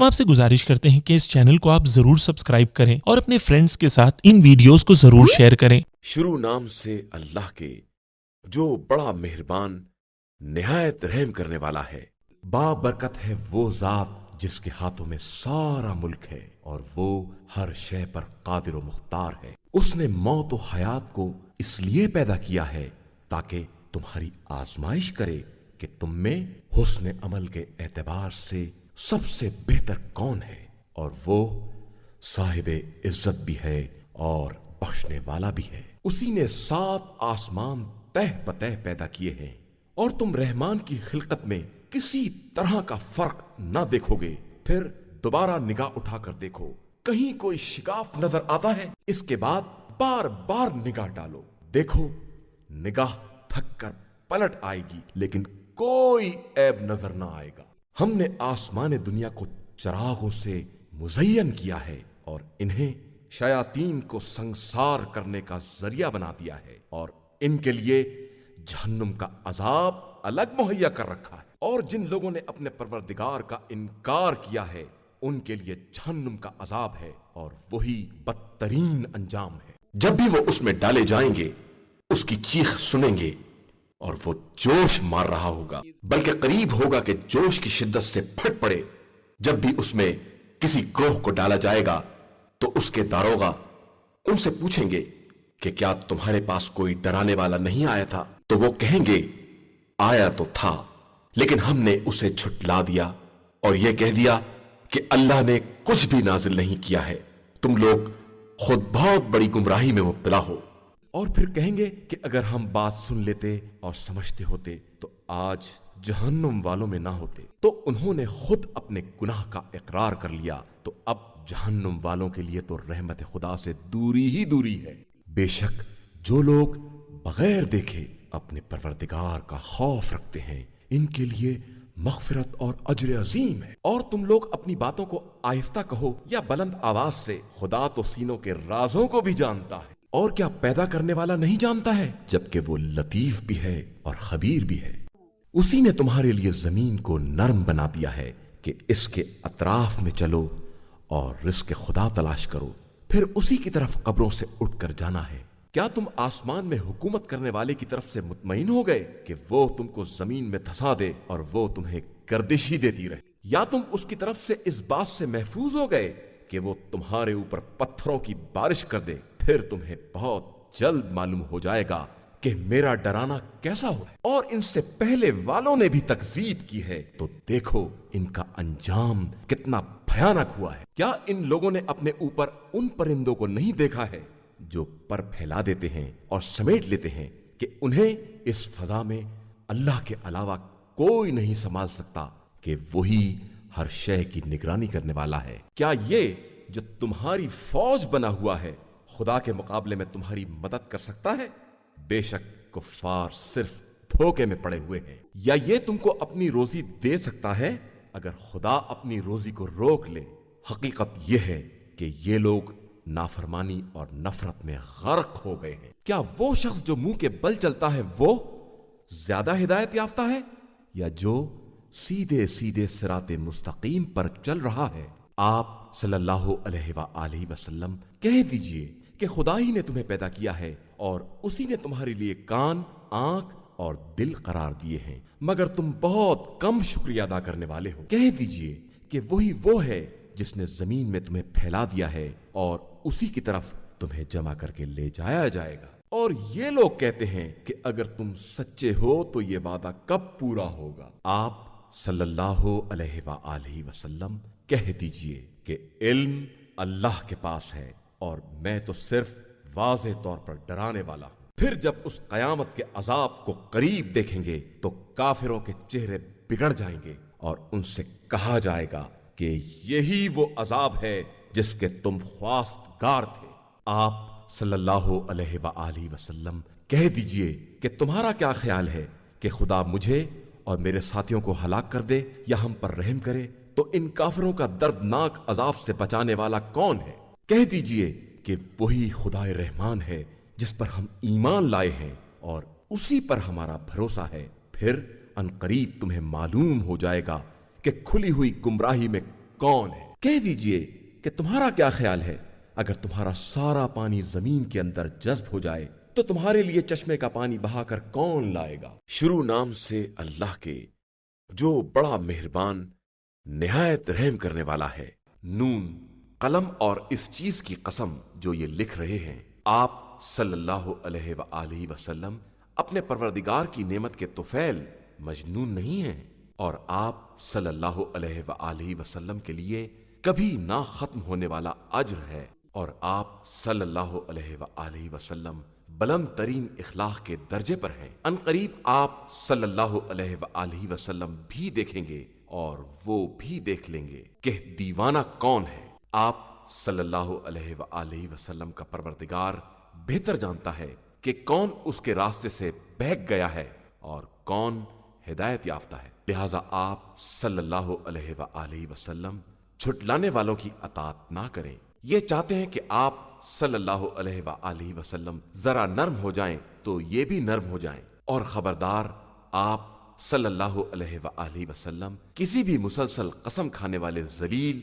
ہم آپ سے گزارش کرتے ہیں کہ اس چینل کو آپ ضرور سبسکرائب کریں اور اپنے فرینڈز کے ساتھ ان ویڈیوز کو ضرور شیئر کریں۔ شروع نام سے اللہ کے جو بڑا مہربان نہایت رحم کرنے والا ہے۔ بابرکت ہے وہ ذات جس کے ہاتھوں میں سارا ملک ہے اور وہ ہر شے پر قادر و مختار ہے۔ اس نے موت و حیات کو اس لیے پیدا کیا ہے تاکہ تمہاری آزمائش کرے کہ تم میں حسن عمل کے اعتبار سے سب سے بہتر کون ہے، اور وہ صاحب عزت بھی ہے اور بخشنے والا بھی ہے۔ اسی نے 7 آسمان تہ بتہ پیدا کیے ہیں اور تم رحمان کی خلقت میں کسی طرح کا فرق نہ دیکھو گے۔ پھر دوبارہ نگاہ اٹھا کر دیکھو، کہیں کوئی شگاف نظر آتا ہے؟ اس کے بعد بار بار نگاہ ڈالو، دیکھو نگاہ تھک کر پلٹ آئے گی لیکن کوئی عیب نظر نہ آئے گا۔ ہم نے آسمان دنیا کو چراغوں سے مزین کیا ہے اور انہیں شیاطین کو سنسار کرنے کا ذریعہ بنا دیا ہے، اور ان کے لیے جہنم کا عذاب الگ مہیا کر رکھا ہے، اور جن لوگوں نے اپنے پروردگار کا انکار کیا ہے ان کے لیے جہنم کا عذاب ہے اور وہی بدترین انجام ہے۔ جب بھی وہ اس میں ڈالے جائیں گے اس کی چیخ سنیں گے اور وہ جوش مار رہا ہوگا، بلکہ قریب ہوگا کہ جوش کی شدت سے پھٹ پڑے۔ جب بھی اس میں کسی گروہ کو ڈالا جائے گا تو اس کے داروغہ ان سے پوچھیں گے کہ کیا تمہارے پاس کوئی ڈرانے والا نہیں آیا تھا؟ تو وہ کہیں گے آیا تو تھا لیکن ہم نے اسے جھٹلا دیا اور یہ کہہ دیا کہ اللہ نے کچھ بھی نازل نہیں کیا ہے، تم لوگ خود بہت بڑی گمراہی میں مبتلا ہو۔ اور پھر کہیں گے کہ اگر ہم بات سن لیتے اور سمجھتے ہوتے تو آج جہنم والوں میں نہ ہوتے۔ تو انہوں نے خود اپنے گناہ کا اقرار کر لیا، تو اب جہنم والوں کے لیے تو رحمت خدا سے دوری ہی دوری ہے۔ بے شک جو لوگ بغیر دیکھے اپنے پروردگار کا خوف رکھتے ہیں ان کے لیے مغفرت اور اجر عظیم ہے۔ اور تم لوگ اپنی باتوں کو آہستہ کہو یا بلند آواز سے، خدا تو سینوں کے رازوں کو بھی جانتا ہے۔ اور کیا پیدا کرنے والا نہیں جانتا ہے؟ جبکہ وہ لطیف بھی ہے اور خبیر بھی ہے۔ اسی نے تمہارے لیے زمین کو نرم بنا دیا ہے کہ اس کے اطراف میں چلو اور رزق خدا تلاش کرو، پھر اسی کی طرف قبروں سے اٹھ کر جانا ہے۔ کیا تم آسمان میں حکومت کرنے والے کی طرف سے مطمئن ہو گئے کہ وہ تم کو زمین میں دھسا دے اور وہ تمہیں گردش ہی دیتی رہے؟ یا تم اس کی طرف سے اس بات سے محفوظ ہو گئے کہ وہ تمہارے اوپر پتھروں کی بارش کر دے؟ پھر تمہیں بہت جلد معلوم ہو جائے گا کہ میرا ڈرانا کیسا ہوا ہے۔ اور ان سے پہلے والوں نے بھی تکذیب کی ہے، تو دیکھو ان کا انجام کتنا بھیانک ہوا ہے۔ کیا ان لوگوں نے اپنے اوپر ان پرندوں کو نہیں دیکھا ہے جو پر پھیلا دیتے ہیں اور سمیٹ لیتے ہیں کہ انہیں اس فضا میں اللہ کے علاوہ کوئی نہیں سنبھال سکتا کہ وہی ہر شے کی نگرانی کرنے والا ہے؟ کیا یہ جو تمہاری فوج بنا ہوا ہے خدا کے مقابلے میں تمہاری مدد کر سکتا ہے؟ بے شک کفار صرف دھوکے میں پڑے ہوئے ہیں۔ یا یہ تم کو اپنی روزی دے سکتا ہے اگر خدا اپنی روزی کو روک لے؟ حقیقت یہ ہے کہ یہ لوگ نافرمانی اور نفرت میں غرق ہو گئے ہیں۔ کیا وہ شخص جو منہ کے بل چلتا ہے وہ زیادہ ہدایت یافتہ ہے یا جو سیدھے سیدھے صراط مستقیم پر چل رہا ہے؟ آپ صلی اللہ علیہ وآلہ وسلم کہہ دیجئے کہ خدا ہی نے تمہیں پیدا کیا ہے اور اسی نے تمہارے لیے کان، آنکھ اور دل قرار دیے ہیں، مگر تم بہت کم شکریہ ادا کرنے والے ہو۔ کہہ دیجئے کہ وہی وہ ہے جس نے زمین میں تمہیں پھیلا دیا ہے اور اسی کی طرف تمہیں جمع کر کے لے جایا جائے گا۔ اور یہ لوگ کہتے ہیں کہ اگر تم سچے ہو تو یہ وعدہ کب پورا ہوگا؟ آپ صلی اللہ علیہ وآلہ وسلم کہہ دیجئے کہ علم اللہ کے پاس ہے اور میں تو صرف واضح طور پر ڈرانے والا ہوں۔ پھر جب اس قیامت کے عذاب کو قریب دیکھیں گے تو کافروں کے چہرے بگڑ جائیں گے اور ان سے کہا جائے گا کہ یہی وہ عذاب ہے جس کے تم خواستگار تھے۔ آپ صلی اللہ علیہ وآلہ وسلم کہہ دیجئے کہ تمہارا کیا خیال ہے کہ خدا مجھے اور میرے ساتھیوں کو ہلاک کر دے یا ہم پر رحم کرے؟ تو ان کافروں کا دردناک عذاب سے بچانے والا کون ہے؟ کہہ دیجئے کہ وہی خدا رحمان ہے جس پر ہم ایمان لائے ہیں اور اسی پر ہمارا بھروسہ ہے۔ پھر ان قریب تمہیں معلوم ہو جائے گا کہ کھلی ہوئی گمراہی میں کون ہے؟ کہہ دیجئے کہ تمہارا کیا خیال ہے اگر تمہارا سارا پانی زمین کے اندر جذب ہو جائے تو تمہارے لیے چشمے کا پانی بہا کر کون لائے گا؟ شروع نام سے اللہ کے جو بڑا مہربان نہایت رحم کرنے والا ہے۔ نون، قلم اور اس چیز کی قسم جو یہ لکھ رہے ہیں۔ آپ صلی اللہ علیہ وآلہ وسلم اپنے پروردگار کی نعمت کے طفیل مجنون نہیں ہیں، اور آپ صلی اللہ علیہ وآلہ وسلم کے لیے کبھی نہ ختم ہونے والا اجر ہے، اور آپ صلی اللہ علیہ وآلہ وسلم بلند ترین اخلاق کے درجے پر ہیں۔ ان قریب آپ صلی اللہ علیہ وآلہ وسلم بھی دیکھیں گے اور وہ بھی دیکھ لیں گے کہ دیوانہ کون ہے۔ آپ صلی اللہ علیہ وآلہ وسلم کا پروردگار بہتر جانتا ہے کہ کون اس کے راستے سے بہک گیا ہے اور کون ہدایت یافتہ ہے، لہذا آپ صلی اللہ علیہ وآلہ وسلم جھٹلانے والوں کی اطاعت نہ کریں۔ یہ چاہتے ہیں کہ آپ صلی اللہ علیہ وآلہ وسلم ذرا نرم ہو جائیں تو یہ بھی نرم ہو جائیں، اور خبردار آپ صلی اللہ علیہ وآلہ وسلم کسی بھی مسلسل قسم کھانے والے ذلیل،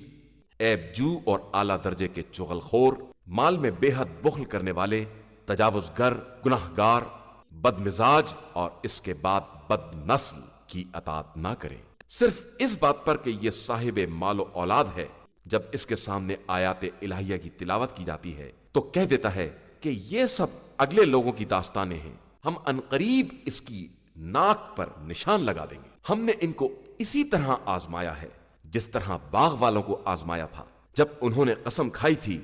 عیب جو اور اعلیٰ درجے کے چغل خور، مال میں بے حد بخل کرنے والے، تجاوز گر، گناہ گار، بد مزاج اور اس کے بعد بد نسل کی اطاعت نہ کریں، صرف اس بات پر کہ یہ صاحب مال و اولاد ہے۔ جب اس کے سامنے آیات الہیہ کی تلاوت کی جاتی ہے تو کہہ دیتا ہے کہ یہ سب اگلے لوگوں کی داستانیں ہیں، ہم عنقریب اس کی ناک پر نشان لگا دیں گے۔ ہم نے ان کو اسی طرح آزمایا ہے جس طرح باغ والوں کو آزمایا تھا، جب انہوں نے قسم کھائی تھی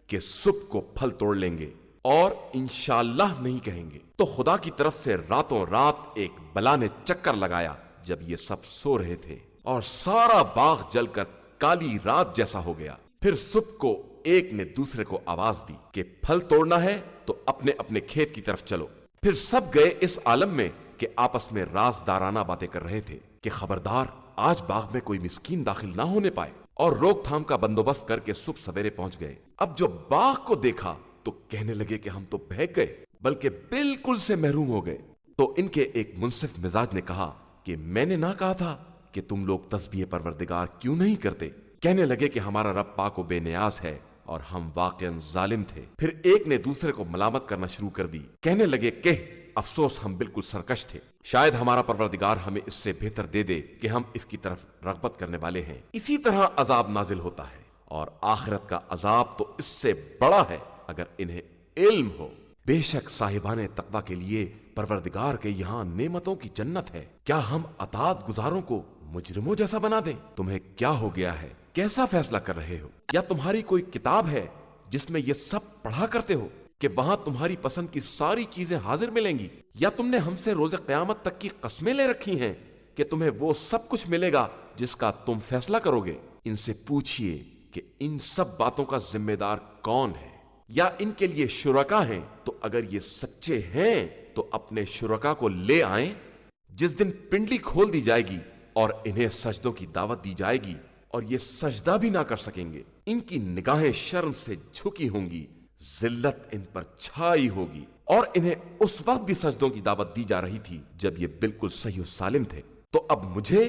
کہ صبح کو پھل توڑ لیں گے اور انشاءاللہ نہیں کہیں گے، تو خدا کی طرف سے راتوں رات ایک بلا نے چکر لگایا جب یہ سب سو رہے تھے، اور سارا باغ جل کر کالی رات جیسا ہو گیا۔ پھر صبح کو ایک نے دوسرے کو آواز دی کہ پھل توڑنا ہے تو اپنے اپنے کھیت کی طرف چلو۔ پھر سب گئے اس عالم میں کہ آپس میں رازدارانہ باتیں کر رہے تھے کہ خبردار آج باغ میں کوئی مسکین داخل نہ ہونے پائے، اور روک تھام کا بندوبست کر کے صبح سویرے پہنچ گئے۔ اب جو باغ کو دیکھا تو کہنے لگے کہ ہم تو بہک گئے، بلکہ بالکل سے محروم ہو گئے۔ تو ان کے ایک منصف مزاج نے کہا کہ میں نے نہ کہا تھا کہ تم لوگ تسبیح پروردگار کیوں نہیں کرتے؟ کہنے لگے کہ ہمارا رب پاک و بے نیاز ہے اور ہم واقعاً ظالم تھے۔ پھر ایک نے دوسرے کو ملامت کرنا شروع کر دی، کہنے لگے کہ افسوس ہم بالکل سرکش تھے، شاید ہمارا پروردگار ہمیں اس سے بہتر دے دے کہ ہم اس کی طرف رغبت کرنے والے ہیں۔ اسی طرح عذاب نازل ہوتا ہے، اور آخرت کا عذاب تو اس سے بڑا ہے اگر انہیں علم ہو۔ بے شک صاحبان تقویٰ کے لیے پروردگار کے یہاں نعمتوں کی جنت ہے۔ کیا ہم اطاعت گزاروں کو مجرموں جیسا بنا دیں؟ تمہیں کیا ہو گیا ہے؟ کیسا فیصلہ کر رہے ہو؟ یا تمہاری کوئی کتاب ہے جس میں یہ سب پڑھا کرتے ہو کہ وہاں تمہاری پسند کی ساری چیزیں حاضر ملیں گی؟ یا تم نے ہم سے روز قیامت تک کی قسمیں لے رکھی ہیں کہ تمہیں وہ سب کچھ ملے گا جس کا تم فیصلہ کرو گے؟ ان سے پوچھئے کہ ان سب باتوں کا ذمہ دار کون ہے، یا ان کے لیے شرکا ہیں؟ تو اگر یہ سچے ہیں تو اپنے شرکا کو لے آئیں۔ جس دن پنڈلی کھول دی جائے گی اور انہیں سجدوں کی دعوت دی جائے گی اور یہ سجدہ بھی نہ کر سکیں گے، ان کی نگاہیں شرم سے جھکی ہوں گی، ذلت ان پر چھائی ہوگی، اور انہیں اس وقت بھی سجدوں کی دعوت دی جا رہی تھی جب یہ بالکل صحیح و سالم تھے۔ تو اب مجھے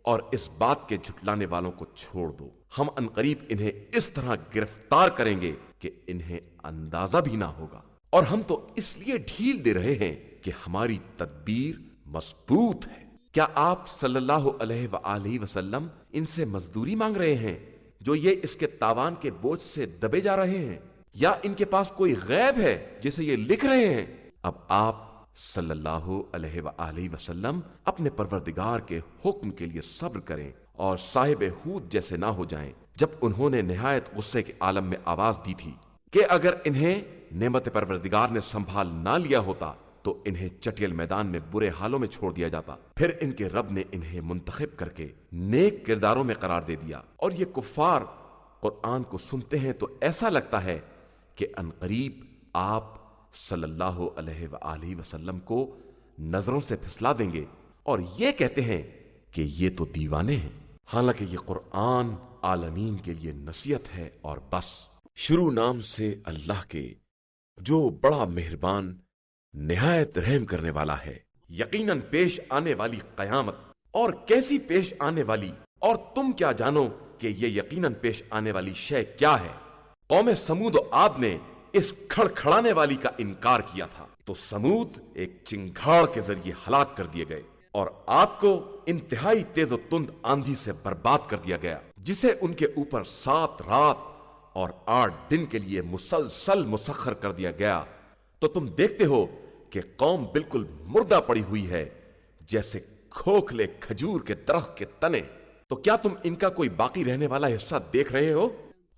اور اس بات کے جھٹلانے والوں کو چھوڑ دو، ہم عنقریب انہیں اس طرح گرفتار کریں گے کہ انہیں اندازہ بھی نہ ہوگا، اور ہم تو اس لیے ڈھیل دے رہے ہیں کہ ہماری تدبیر مضبوط ہے۔ کیا آپ صلی اللہ علیہ وآلہ وسلم ان سے مزدوری مانگ رہے ہیں جو یہ اس کے تاوان کے بوجھ سے دبے جا رہے ہیں، یا ان کے پاس کوئی غیب ہے جسے یہ لکھ رہے ہیں؟ اب آپ صلی اللہ علیہ وآلہ وسلم اپنے پروردگار کے حکم کے لیے صبر کریں اور صاحب ہود جیسے نہ ہو جائیں جب انہوں نے نہایت غصے کے عالم میں آواز دی تھی کہ اگر انہیں نعمت پروردگار نے سنبھال نہ لیا ہوتا تو انہیں چٹیل میدان میں برے حالوں میں چھوڑ دیا جاتا۔ پھر ان کے رب نے انہیں منتخب کر کے نیک کرداروں میں قرار دے دیا، اور یہ کفار قرآن کو سنتے ہیں تو ایسا لگتا ہے کہ عنقریب آپ صلی اللہ علیہ وآلہ وسلم کو نظروں سے پھسلا دیں گے اور یہ کہتے ہیں کہ یہ تو دیوانے ہیں، حالانکہ یہ قرآن عالمین کے لیے نصیحت ہے اور بس۔ شروع نام سے اللہ کے جو بڑا مہربان نہایت رحم کرنے والا ہے۔ یقیناً پیش آنے والی قیامت، اور کیسی پیش آنے والی، اور تم کیا جانو کہ یہ یقیناً پیش آنے والی شے کیا ہے۔ قوم سمود و عاد نے اس کھڑکھڑانے والی کا انکار کیا تھا، تو سمود ایک چنگھاڑ کے ذریعے ہلاک کر دیے گئے، اور عاد کو انتہائی تیز و تند آندھی سے برباد کر دیا گیا، جسے ان کے اوپر 7 رات اور 8 دن کے لیے مسلسل مسخر کر دیا گیا۔ تو تم دیکھتے ہو کہ قوم بالکل مردہ پڑی ہوئی ہے، جیسے کھوکھلے کھجور کے درخت کے تنے۔ تو کیا تم ان کا کوئی باقی رہنے والا حصہ دیکھ رہے ہو؟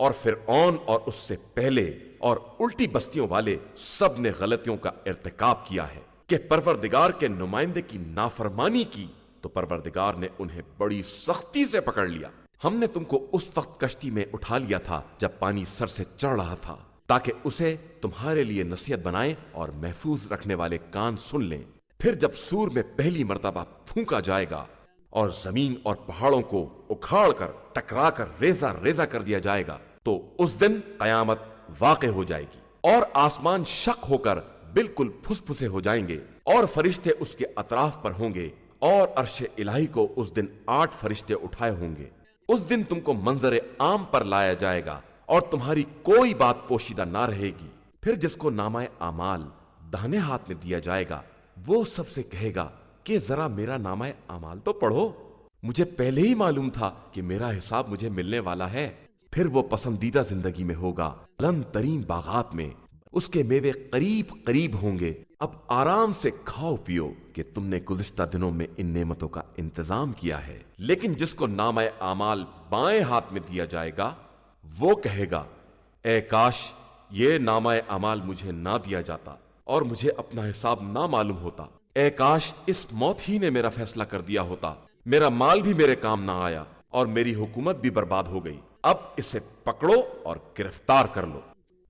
اور فرعون اور اس سے پہلے اور الٹی بستیوں والے سب نے غلطیوں کا ارتکاب کیا ہے کہ پروردگار کے نمائندے کی نافرمانی کی، تو پروردگار نے انہیں بڑی سختی سے پکڑ لیا۔ ہم نے تم کو اس وقت کشتی میں اٹھا لیا تھا جب پانی سر سے چڑھ رہا تھا، تاکہ اسے تمہارے لیے نصیحت بنائیں اور محفوظ رکھنے والے کان سن لیں۔ پھر جب سور میں پہلی مرتبہ پھونکا جائے گا اور زمین اور پہاڑوں کو اکھاڑ کر ٹکرا کر ریزہ ریزہ کر دیا جائے گا، تو اس دن قیامت واقع ہو جائے گی، اور آسمان شق ہو کر بالکل پھس پھسے ہو جائیں گے، اور فرشتے اس کے اطراف پر ہوں گے، اور عرش الہی کو اس دن 8 فرشتے اٹھائے ہوں گے۔ اس دن تم کو منظر عام پر لایا جائے گا، اور تمہاری کوئی بات پوشیدہ نہ رہے گی۔ پھر جس کو نامہ اعمال داہنے ہاتھ میں دیا جائے گا، وہ سب سے کہے گا کہ ذرا میرا نامہ اعمال تو پڑھو، مجھے پہلے ہی معلوم تھا کہ میرا حساب مجھے ملنے والا ہے۔ پھر وہ پسندیدہ زندگی میں ہوگا، بلند ترین باغات میں، اس کے میوے قریب قریب ہوں گے۔ اب آرام سے کھاؤ پیو کہ تم نے گزشتہ دنوں میں ان نعمتوں کا انتظام کیا ہے۔ لیکن جس کو نامہ اعمال بائیں ہاتھ میں دیا جائے گا، وہ کہے گا اے کاش یہ نامہ اعمال مجھے نہ دیا جاتا اور مجھے اپنا حساب نہ معلوم ہوتا۔ اے کاش اس موت ہی نے میرا فیصلہ کر دیا ہوتا، میرا مال بھی میرے کام نہ آیا اور میری حکومت بھی برباد ہو گئی۔ اب اسے پکڑو اور گرفتار کر لو،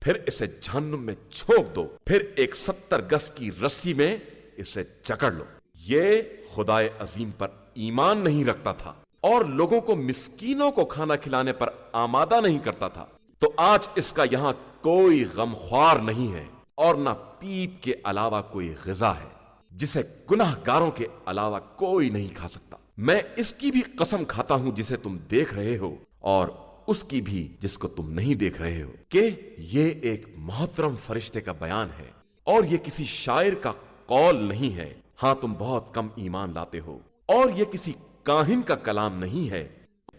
پھر اسے جہنم میں چھونک دو، پھر ایک 70 گز کی رسی میں اسے جکڑ لو۔ یہ خدائے عظیم پر ایمان نہیں رکھتا تھا اور لوگوں کو مسکینوں کو کھانا کھلانے پر آمادہ نہیں کرتا تھا، تو آج اس کا یہاں کوئی غمخوار نہیں ہے اور نہ پیپ کے علاوہ کوئی غذا ہے، جسے گناہ گاروں کے علاوہ کوئی نہیں کھا سکتا۔ میں اس کی بھی قسم کھاتا ہوں جسے تم دیکھ رہے ہو، اور اس کی بھی جس کو تم نہیں دیکھ رہے ہو، کہ یہ ایک محترم فرشتے کا بیان ہے اور یہ کسی شاعر کا قول نہیں ہے۔ ہاں تم بہت کم ایمان لاتے ہو، اور یہ کسی کاہن کا کلام نہیں ہے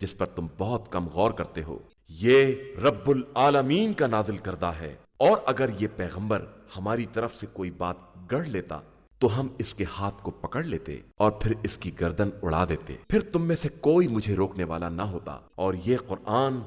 جس پر تم بہت کم غور کرتے ہو۔ یہ رب العالمین کا نازل کردہ ہے، اور اگر یہ پیغمبر ہماری طرف سے کوئی بات گڑھ لیتا تو ہم اس کے ہاتھ کو پکڑ لیتے اور پھر اس کی گردن اڑا دیتے، پھر تم میں سے کوئی مجھے روکنے والا نہ ہوتا۔ اور یہ قرآن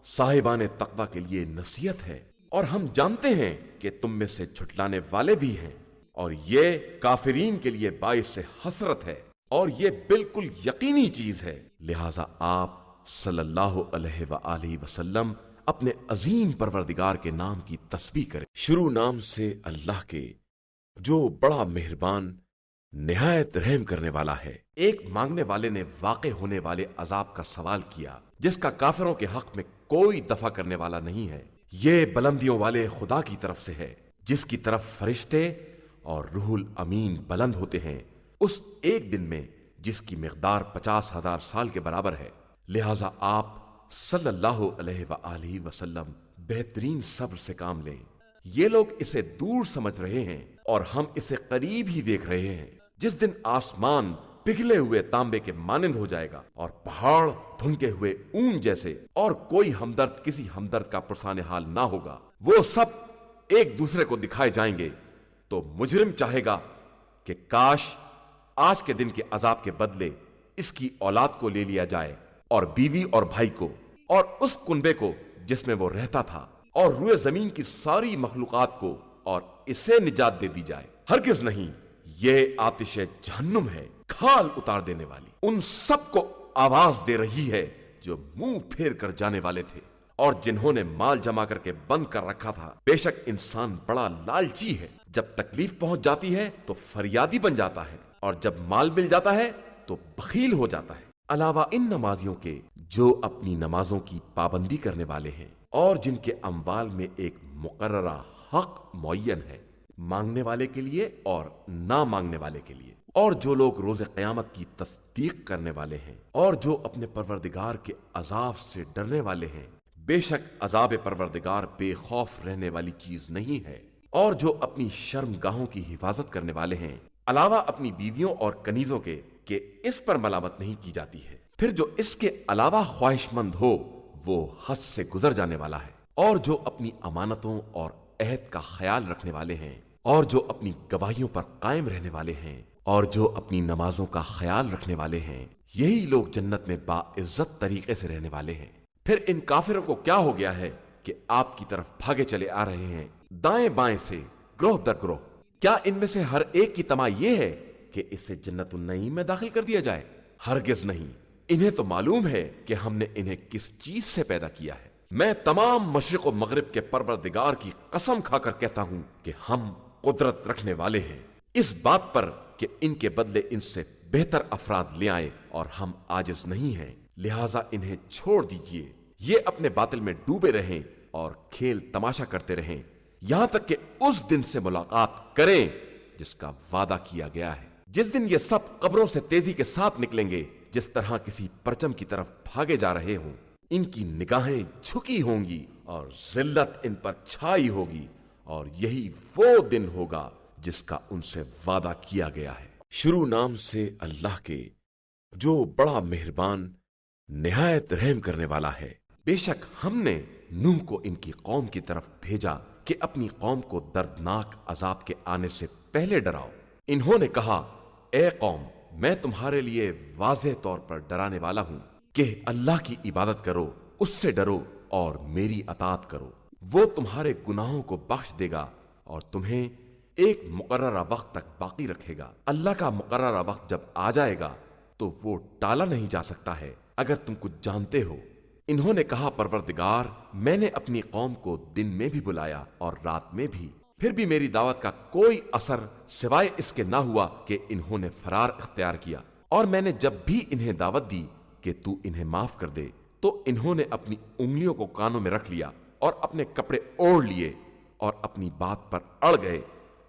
صاحبان تقوی کے لیے نصیحت ہے، اور ہم جانتے ہیں کہ تم میں سے جھٹلانے والے بھی ہیں، اور یہ کافرین کے لیے باعث حسرت ہے، اور یہ بالکل یقینی چیز ہے۔ لہٰذا آپ صلی اللہ علیہ وآلہ وسلم اپنے عظیم پروردگار کے نام کی تسبیح کریں۔ شروع نام سے اللہ کے جو بڑا مہربان نہایت رحم کرنے والا ہے۔ ایک مانگنے والے نے واقع ہونے والے عذاب کا سوال کیا، جس کا کافروں کے حق میں کوئی دفع کرنے والا نہیں ہے۔ یہ بلندیوں والے خدا کی طرف سے ہے، جس کی طرف فرشتے اور روح الامین بلند ہوتے ہیں، اس ایک دن میں جس کی مقدار 50,000 سال کے برابر ہے۔ لہٰذا آپ صلی اللہ علیہ وآلہ وسلم بہترین صبر سے کام لیں۔ یہ لوگ اسے دور سمجھ رہے ہیں اور ہم اسے قریب ہی دیکھ رہے ہیں۔ جس دن آسمان پگھلے ہوئے تانبے کے مانند ہو جائے گا اور پہاڑ دھنکے ہوئے اون جیسے، اور کوئی ہمدرد کسی ہمدرد کا پرسان حال نہ ہوگا، وہ سب ایک دوسرے کو دکھائے جائیں گے، تو مجرم چاہے گا کہ کاش آج کے دن کے عذاب کے بدلے اس کی اولاد کو لے لیا جائے، اور بیوی اور بھائی کو، اور اس کنبے کو جس میں وہ رہتا تھا، اور روئے زمین کی ساری مخلوقات کو، اور اسے نجات دے دی جائے۔ ہرگز نہیں، یہ آتش جہنم ہے، کھال اتار دینے والی، ان سب کو آواز دے رہی ہے جو منہ پھیر کر جانے والے تھے اور جنہوں نے مال جمع کر کے بند کر رکھا تھا۔ بے شک انسان بڑا لالچی ہے، جب تکلیف پہنچ جاتی ہے تو فریادی بن جاتا ہے، اور جب مال مل جاتا ہے تو بخیل ہو جاتا ہے۔ علاوہ ان نمازیوں کے جو اپنی نمازوں کی پابندی کرنے والے ہیں، اور جن کے اموال میں ایک مقررہ حق معین ہے، مانگنے والے کے لیے اور نہ مانگنے والے کے لیے، اور جو لوگ روز قیامت کی تصدیق کرنے والے ہیں اور جو اپنے پروردگار کے عذاب سے ڈرنے والے ہیں، بے شک عذاب پروردگار بے خوف رہنے والی چیز نہیں ہے۔ اور جو اپنی شرمگاہوں کی حفاظت کرنے والے ہیں، علاوہ اپنی بیویوں اور کنیزوں کے، کہ اس پر ملامت نہیں کی جاتی ہے، پھر جو اس کے علاوہ خواہش مند ہو وہ حد سے گزر جانے والا ہے۔ اور جو اپنی امانتوں اور عہد کا خیال رکھنے والے ہیں اور جو اپنی گواہیوں پر قائم رہنے والے ہیں اور جو اپنی نمازوں کا خیال رکھنے والے ہیں، یہی لوگ جنت میں باعزت طریقے سے رہنے والے ہیں۔ پھر ان کافروں کو کیا ہو گیا ہے کہ آپ کی طرف بھاگے چلے آ رہے ہیں دائیں بائیں سے، گروہ در گروہ؟ کیا ان میں سے ہر ایک کی تمنا یہ ہے کہ اسے جنت النعیم میں داخل کر دیا جائے؟ ہرگز نہیں۔ انہیں تو معلوم ہے کہ ہم نے انہیں کس چیز سے پیدا کیا ہے۔ میں تمام مشرق و مغرب کے پروردگار کی قسم کھا کر کہتا ہوں کہ ہم قدرت رکھنے والے ہیں اس بات پر کہ ان کے بدلے ان سے بہتر افراد لے آئیں، اور ہم عاجز نہیں ہیں، لہٰذا انہیں چھوڑ دیجئے، یہ اپنے باطل میں ڈوبے رہیں اور کھیل تماشا کرتے رہیں یہاں تک کہ اس دن سے ملاقات کریں جس کا وعدہ کیا گیا ہے، جس دن یہ سب قبروں سے تیزی کے ساتھ نکلیں گے جس طرح کسی پرچم کی طرف بھاگے جا رہے ہوں۔ ان کی نگاہیں جھکی ہوں گی اور ذلت ان پر چھائی ہوگی، اور یہی وہ دن ہوگا جس کا ان سے وعدہ کیا گیا ہے۔ شروع نام سے اللہ کے جو بڑا مہربان نہایت رحم کرنے والا ہے۔ بے شک ہم نے نوح کو ان کی قوم کی طرف بھیجا کہ اپنی قوم کو دردناک عذاب کے آنے سے پہلے ڈراؤ۔ انہوں نے کہا، اے قوم، میں تمہارے لیے واضح طور پر ڈرانے والا ہوں کہ اللہ کی عبادت کرو، اس سے ڈرو اور میری اطاعت کرو۔ وہ تمہارے گناہوں کو بخش دے گا اور تمہیں ایک مقررہ وقت تک باقی رکھے گا۔ اللہ کا مقررہ وقت جب آ جائے گا تو وہ ٹالا نہیں جا سکتا ہے، اگر تم کچھ جانتے ہو۔ انہوں نے کہا، پروردگار، میں نے اپنی قوم کو دن میں بھی بلایا اور رات میں بھی، پھر بھی میری دعوت کا کوئی اثر سوائے اس کے نہ ہوا کہ انہوں نے فرار اختیار کیا۔ اور میں نے جب بھی انہیں دعوت دی کہ تو انہیں معاف کر دے تو انہوں نے اپنی انگلیوں کو کانوں میں رکھ لیا اور اپنے کپڑے اوڑھ لیے اور اپنی بات پر اڑ گئے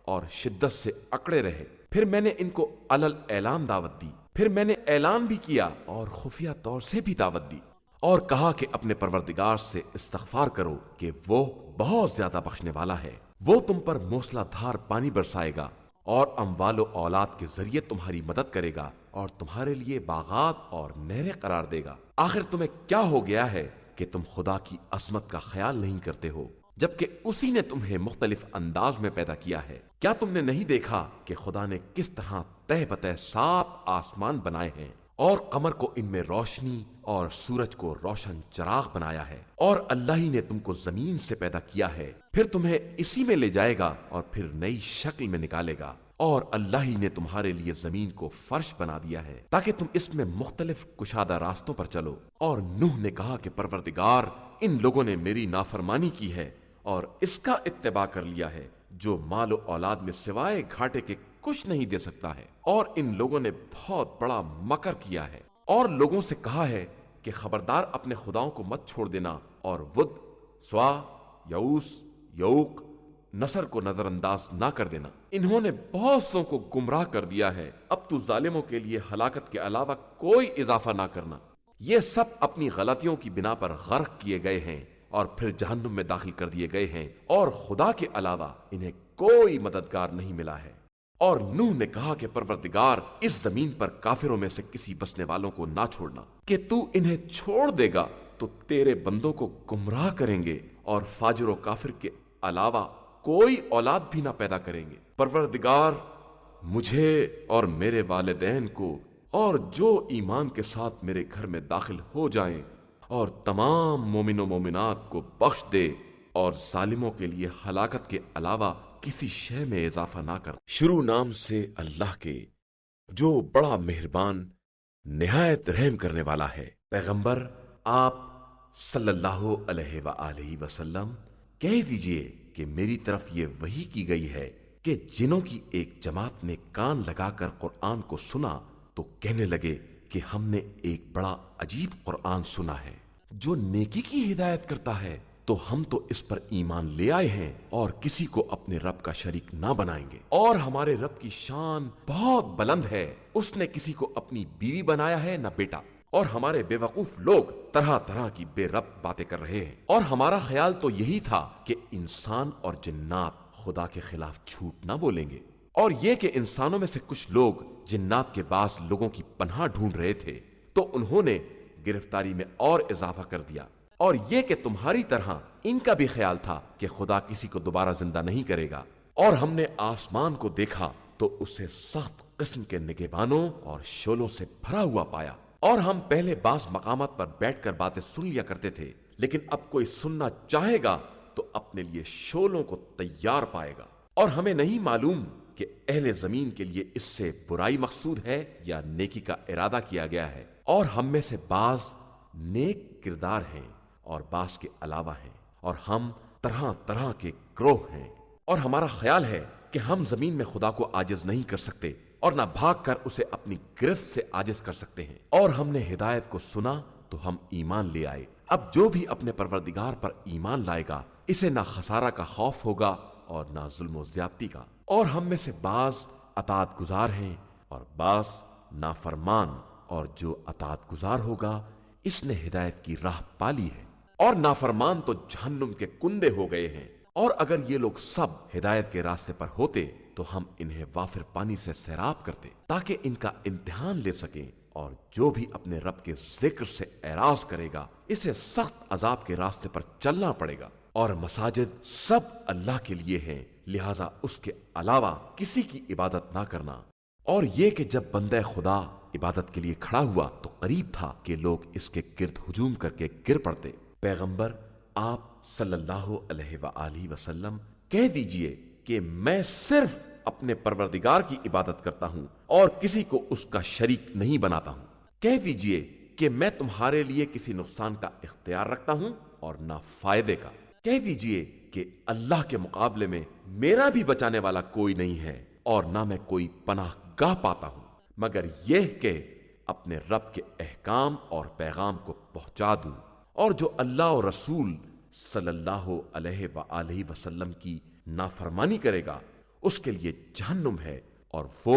اور شدت سے اکڑے رہے۔ پھر میں نے ان کو علل اعلان دعوت دی، پھر میں نے اعلان بھی کیا اور خفیہ طور سے بھی دعوت دی، اور کہا کہ اپنے پروردگار سے استغفار کرو کہ وہ بہت زیادہ بخشنے والا ہے۔ وہ تم پر موسلا دھار پانی برسائے گا اور اموال و اولاد کے ذریعے تمہاری مدد کرے گا اور تمہارے لیے باغات اور نہریں قرار دے گا۔ آخر تمہیں کیا ہو گیا ہے کہ تم خدا کی عظمت کا خیال نہیں کرتے ہو، جبکہ اسی نے تمہیں مختلف انداز میں پیدا کیا ہے؟ کیا تم نے نہیں دیکھا کہ خدا نے کس طرح تہ بتہ 7 آسمان بنائے ہیں اور قمر کو ان میں روشنی اور سورج کو روشن چراغ بنایا ہے؟ اور اللہ ہی نے تم کو زمین سے پیدا کیا ہے، پھر تمہیں اسی میں لے جائے گا اور پھر نئی شکل میں نکالے گا۔ اور اللہ ہی نے تمہارے لیے زمین کو فرش بنا دیا ہے تاکہ تم اس میں مختلف کشادہ راستوں پر چلو۔ اور نوح نے کہا کہ پروردگار، ان لوگوں نے میری نافرمانی کی ہے اور اس کا اتباع کر لیا ہے جو مال و اولاد میں سوائے گھاٹے کے کچھ نہیں دے سکتا ہے، اور ان لوگوں نے بہت بڑا مکر کیا ہے۔ اور لوگوں سے کہا ہے کہ خبردار اپنے خداؤں کو مت چھوڑ دینا، اور ود، سوا، یعوس، یعوق، نصر کو نظر انداز نہ کر دینا۔ انہوں نے بہت سو کو گمراہ کر دیا ہے، اب تو ظالموں کے لیے ہلاکت کے علاوہ کوئی اضافہ نہ کرنا۔ یہ سب اپنی غلطیوں کی بنا پر غرق کیے گئے ہیں اور پھر جہنم میں داخل کر دیے گئے ہیں، اور خدا کے علاوہ انہیں کوئی مددگار نہیں ملا ہے۔ اور نوح نے کہا کہ پروردگار، اس زمین پر کافروں میں سے کسی بسنے والوں کو نہ چھوڑنا، کہ تو انہیں چھوڑ دے گا تو تیرے بندوں کو گمراہ کریں گے اور فاجر و کافر کے علاوہ کوئی اولاد بھی نہ پیدا کریں گے۔ پروردگار، مجھے اور میرے والدین کو اور جو ایمان کے ساتھ میرے گھر میں داخل ہو جائیں اور تمام مومن و مومنات کو بخش دے، اور ظالموں کے لیے ہلاکت کے علاوہ کسی شے میں اضافہ نہ کر۔ شروع نام سے اللہ کے جو بڑا مہربان نہایت رحم کرنے والا ہے۔ پیغمبر، آپ صلی اللہ علیہ وآلہ وسلم کہہ دیجئے کہ میری طرف یہ وحی کی گئی ہے کہ جنوں کی ایک جماعت نے کان لگا کر قرآن کو سنا تو کہنے لگے کہ ہم نے ایک بڑا عجیب قرآن سنا ہے جو نیکی کی ہدایت کرتا ہے تو ہم تو اس پر ایمان لے آئے ہیں اور کسی کو اپنے رب کا شریک نہ بنائیں گے، اور ہمارے رب کی شان بہت بلند ہے، اس نے کسی کو اپنی بیوی بنایا ہے نہ بیٹا، اور ہمارے بے وقوف لوگ طرح طرح کی بے رب باتیں کر رہے ہیں، اور ہمارا خیال تو یہی تھا کہ انسان اور جنات خدا کے خلاف جھوٹ نہ بولیں گے، اور یہ کہ انسانوں میں سے کچھ لوگ جنات کے بعض لوگوں کی پناہ ڈھونڈ رہے تھے تو انہوں نے گرفتاری میں اور اضافہ کر دیا، اور یہ کہ تمہاری طرح ان کا بھی خیال تھا کہ خدا کسی کو دوبارہ زندہ نہیں کرے گا، اور ہم نے آسمان کو دیکھا تو اسے سخت قسم کے نگہبانوں اور شعلوں سے بھرا ہوا پایا، اور ہم پہلے بعض مقامات پر بیٹھ کر باتیں سن لیا کرتے تھے، لیکن اب کوئی سننا چاہے گا تو اپنے لیے شعلوں کو تیار پائے گا، اور ہمیں نہیں معلوم کہ اہل زمین کے لیے اس سے برائی مقصود ہے یا نیکی کا ارادہ کیا گیا ہے، اور ہم میں سے بعض نیک کردار ہیں اور بعض کے علاوہ ہیں، اور ہم طرح طرح کے گروہ ہیں، اور ہمارا خیال ہے کہ ہم زمین میں خدا کو عاجز نہیں کر سکتے اور نہ بھاگ کر اسے اپنی گرفت سے عاجز کر سکتے ہیں، اور ہم نے ہدایت کو سنا تو ہم ایمان لے آئے۔ اب جو بھی اپنے پروردگار پر ایمان لائے گا اسے نہ خسارہ کا خوف ہوگا اور نہ ظلم و زیادتی کا، اور ہم میں سے بعض اطاعت گزار ہیں اور بعض نافرمان، اور جو اطاعت گزار ہوگا اس نے ہدایت کی راہ پالی ہے، اور نافرمان تو جہنم کے کندے ہو گئے ہیں، اور اگر یہ لوگ سب ہدایت کے راستے پر ہوتے تو ہم انہیں وافر پانی سے سیراب کرتے تاکہ ان کا امتحان لے سکیں، اور جو بھی اپنے رب کے ذکر سے اعراض کرے گا اسے سخت عذاب کے راستے پر چلنا پڑے گا، اور مساجد سب اللہ کے لیے ہیں، لہذا اس کے علاوہ کسی کی عبادت نہ کرنا، اور یہ کہ جب بندہ خدا عبادت کے لیے کھڑا ہوا تو قریب تھا کہ لوگ اس کے گرد ہجوم کر کے گر پڑتے۔ پیغمبر آپ صلی اللہ علیہ وآلہ وسلم کہہ دیجئے کہ میں صرف اپنے پروردگار کی عبادت کرتا ہوں اور کسی کو اس کا شریک نہیں بناتا ہوں۔ کہہ دیجئے کہ میں تمہارے لیے کسی نقصان کا اختیار رکھتا ہوں اور نہ فائدے کا۔ کہہ دیجئے کہ اللہ کے مقابلے میں میرا بھی بچانے والا کوئی نہیں ہے اور نہ میں کوئی پناہ گاہ پاتا ہوں، مگر یہ کہ اپنے رب کے احکام اور پیغام کو پہنچا دوں، اور جو اللہ اور رسول صلی اللہ علیہ وآلہ وسلم کی نافرمانی کرے گا اس کے لیے جہنم ہے اور وہ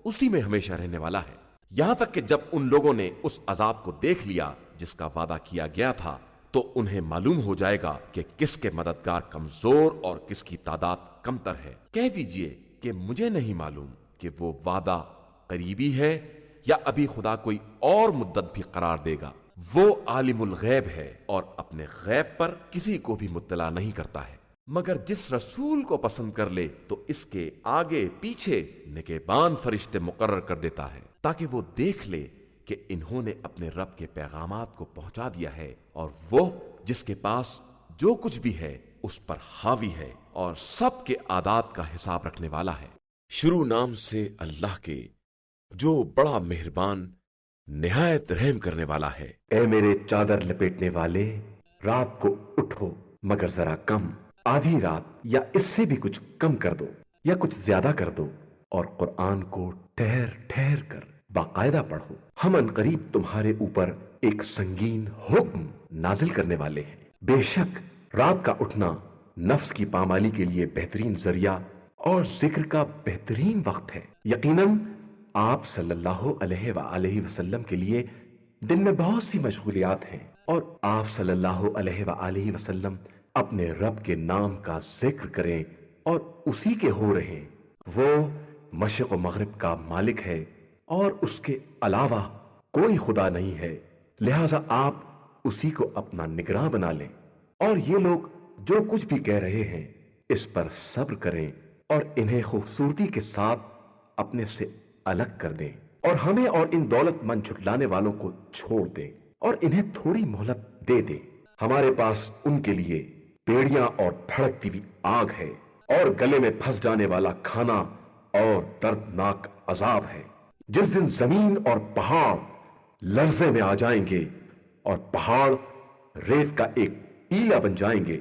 اسی میں ہمیشہ رہنے والا ہے۔ یہاں تک کہ جب ان لوگوں نے اس عذاب کو دیکھ لیا جس کا وعدہ کیا گیا تھا تو انہیں معلوم ہو جائے گا کہ کس کے مددگار کمزور اور کس کی تعداد کمتر ہے۔ کہہ دیجئے کہ مجھے نہیں معلوم کہ وہ وعدہ قریبی ہے یا ابھی خدا کوئی اور مدت بھی قرار دے گا، وہ عالم الغیب ہے اور اپنے غیب پر کسی کو بھی مطلع نہیں کرتا ہے، مگر جس رسول کو پسند کر لے تو اس کے آگے پیچھے نگہبان فرشتے مقرر کر دیتا ہے تاکہ وہ دیکھ لے کہ انہوں نے اپنے رب کے پیغامات کو پہنچا دیا ہے، اور وہ جس کے پاس جو کچھ بھی ہے اس پر حاوی ہے اور سب کے عادات کا حساب رکھنے والا ہے۔ شروع نام سے اللہ کے جو بڑا مہربان نہایت رحم کرنے والا ہے۔ اے میرے چادر لپیٹنے والے، رات کو اٹھو مگر ذرا کم، آدھی رات یا اس سے بھی کچھ کم کر دو یا کچھ زیادہ کر دو، اور قرآن کو ٹھہر ٹھہر کر باقاعدہ پڑھو۔ ہم ان قریب تمہارے اوپر ایک سنگین حکم نازل کرنے والے ہیں۔ بے شک رات کا اٹھنا نفس کی پامالی کے لیے بہترین ذریعہ اور ذکر کا بہترین وقت ہے۔ یقیناً آپ صلی اللہ علیہ وآلہ وسلم کے لیے دن میں بہت سی مشغولیات ہیں، اور آپ صلی اللہ علیہ وآلہ وسلم اپنے رب کے نام کا ذکر کریں اور اسی کے ہو رہیں۔ وہ مشرق و مغرب کا مالک ہے اور اس کے علاوہ کوئی خدا نہیں ہے، لہذا آپ اسی کو اپنا نگراں بنا لیں، اور یہ لوگ جو کچھ بھی کہہ رہے ہیں اس پر صبر کریں اور انہیں خوبصورتی کے ساتھ اپنے سے الگ کر دیں، اور ہمیں اور ان دولت مند جھٹلانے والوں کو چھوڑ دیں اور انہیں تھوڑی مہلت دے دیں۔ ہمارے پاس ان کے لیے پیڑیاں اور بھڑکتی ہوئی آگ ہے اور گلے میں پھنس جانے والا کھانا اور دردناک عذاب ہے، جس دن زمین اور پہاڑ لرزے میں آ جائیں گے اور پہاڑ ریت کا ایک ٹیلا بن جائیں گے۔